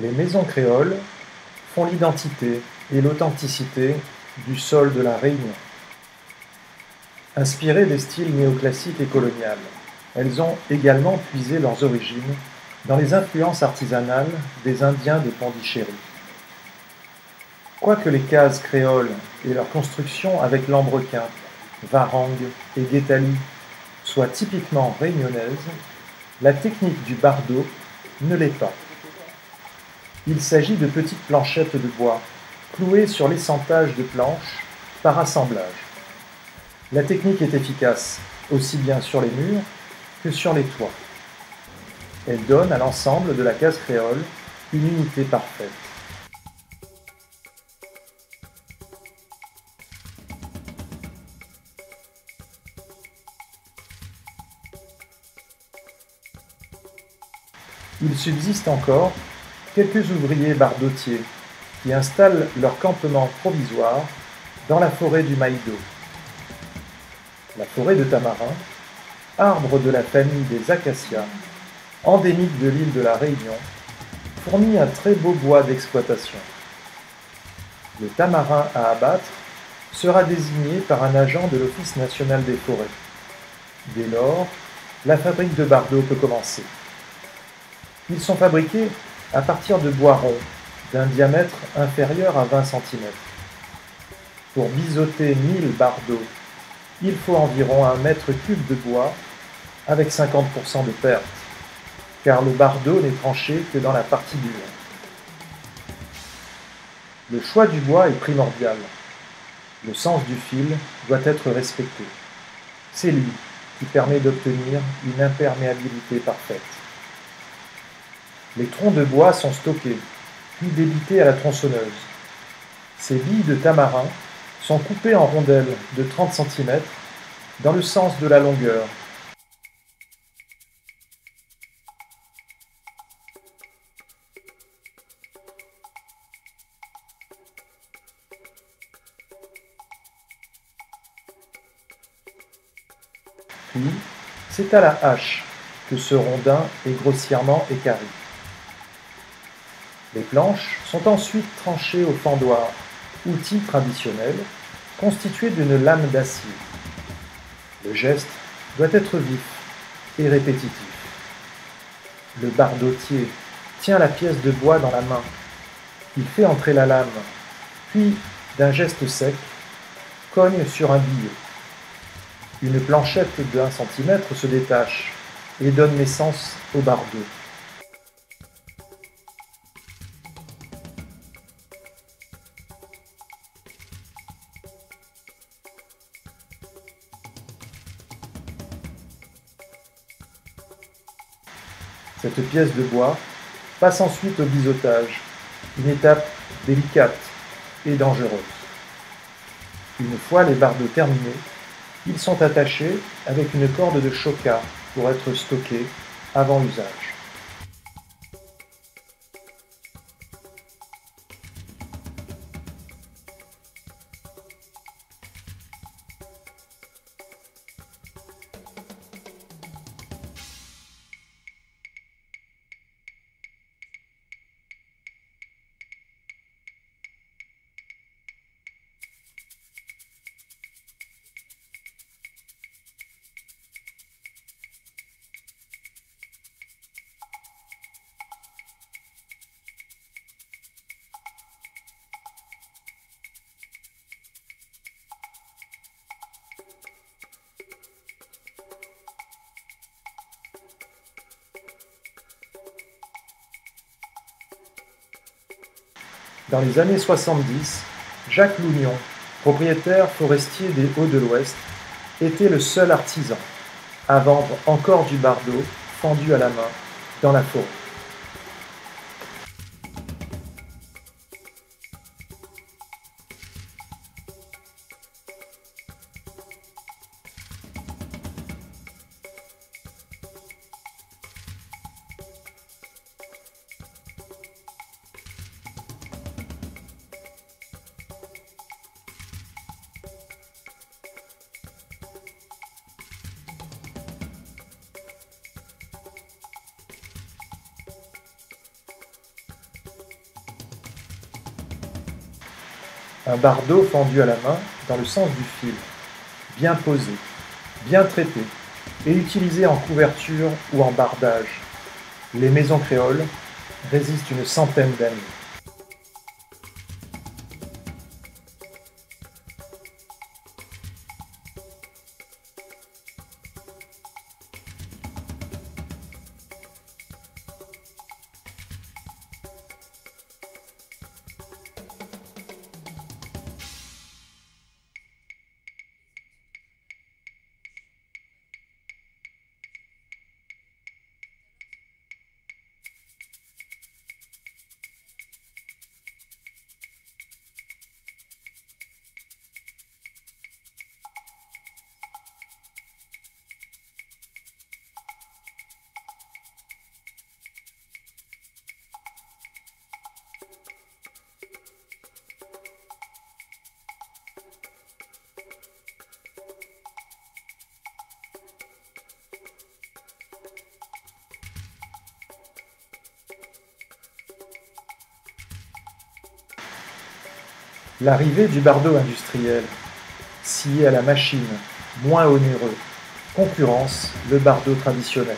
Les maisons créoles font l'identité et l'authenticité du sol de la Réunion. Inspirées des styles néoclassiques et coloniales, elles ont également puisé leurs origines dans les influences artisanales des Indiens de Pondichéry. Quoique les cases créoles et leur construction avec lambrequin, varangue et guétali soient typiquement réunionnaises, la technique du bardeau ne l'est pas. Il s'agit de petites planchettes de bois, clouées sur l'essentage de planches par assemblage. La technique est efficace, aussi bien sur les murs que sur les toits. Elle donne à l'ensemble de la case créole une unité parfaite. Il subsiste encore quelques ouvriers bardotiers qui installent leur campement provisoire dans la forêt du Maïdo. La forêt de tamarin, arbre de la famille des acacias, endémique de l'île de la Réunion, fournit un très beau bois d'exploitation. Le tamarin à abattre sera désigné par un agent de l'Office national des forêts. Dès lors, la fabrique de bardeaux peut commencer. Ils sont fabriqués à partir de bois ronds, d'un diamètre inférieur à 20 cm. Pour biseauter 1000 bardeaux, il faut environ 1 mètre cube de bois avec 50% de perte, car le bardeau n'est tranché que dans la partie dure. Le choix du bois est primordial. Le sens du fil doit être respecté. C'est lui qui permet d'obtenir une imperméabilité parfaite. Les troncs de bois sont stockés, puis débités à la tronçonneuse. Ces billes de tamarin sont coupées en rondelles de 30 cm dans le sens de la longueur. Puis, c'est à la hache que ce rondin est grossièrement équarri. Les planches sont ensuite tranchées au fendoir, outil traditionnel constitué d'une lame d'acier. Le geste doit être vif et répétitif. Le bardotier tient la pièce de bois dans la main. Il fait entrer la lame, puis, d'un geste sec, cogne sur un billet. Une planchette de 1 cm se détache et donne naissance au bardeau. Cette pièce de bois passe ensuite au biseautage, une étape délicate et dangereuse. Une fois les bardeaux terminés, ils sont attachés avec une corde de choca pour être stockés avant usage. Dans les années 70, Jacques Lougnon, propriétaire forestier des Hauts de l'Ouest, était le seul artisan à vendre encore du bardeau fendu à la main dans la forêt. Un bardeau fendu à la main dans le sens du fil, bien posé, bien traité et utilisé en couverture ou en bardage. Les maisons créoles résistent une centaine d'années. L'arrivée du bardeau industriel, scié à la machine, moins onéreux, concurrence le bardeau traditionnel.